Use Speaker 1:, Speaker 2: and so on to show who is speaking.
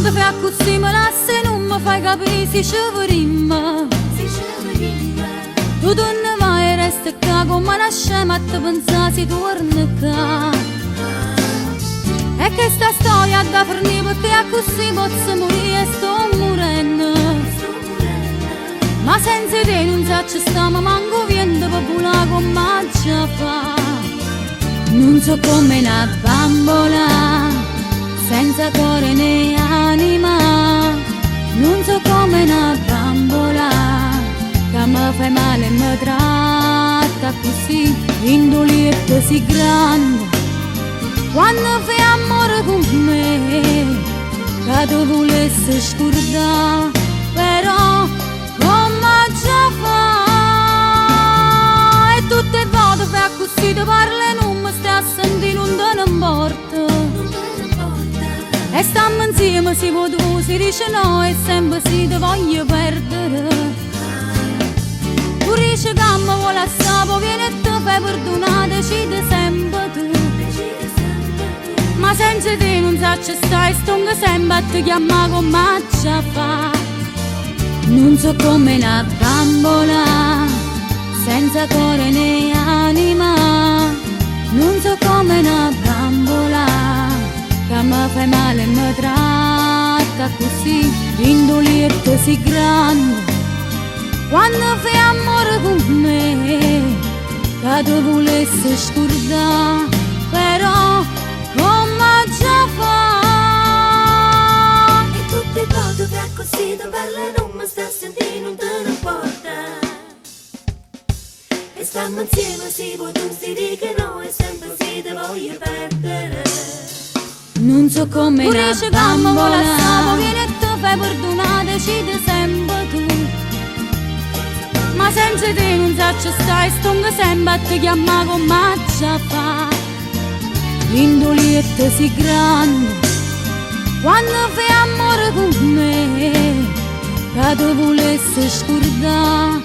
Speaker 1: modo fai così me lassi, non mi fai capire se ci vorremmo. Tu ne vai e resti qua come una scema a te pensare se torni qua. E che sta storia da fornire perché a così posso morire e sto morendo. Ma senza te non so ci stiamo manco vento per volare come già fa. Non so come una bambola senza cuore né anima. Non so come una bambola che mi fai male e mi tratta così, indolietta si grande. Quando fai amore con me, che tu volessi scordare, però come già fa. E tutte le volte fai così, ti parli e non mi stai a sentire, non te ne importa. E stiamo insieme, si può tu, si dice no e sempre si ti voglio perdere. Tu dici che mi vuole assai, poi vieni e ti fai perdonare, decidi sempre tu. Ma senza te non so ci stai, stongo sempre a ti chiamare come già fa. Non so come una bambola senza cuore né anima. Non so come una bambola che mi fai male e mi tratta così, indolietta si grande. Quando fai amore con me, che tu volessi scordare, però come già fa.
Speaker 2: E tutte le volte fai così, ti parli e non mi sta a sentire, non te ne importa. E stiamo insieme, si può tu, si dice no e sempre si ti voglio perdere.
Speaker 1: Non so come una
Speaker 2: dici che mi vuole
Speaker 1: bambola,
Speaker 2: assai,
Speaker 1: vieni e ti fai perdonare, decidi sempre tu. Ma senza te non so ci stai, stongo sempre a ti chiamare come già fa. Indolietta si grande, quando fai amore con me, che tu volessi scordare,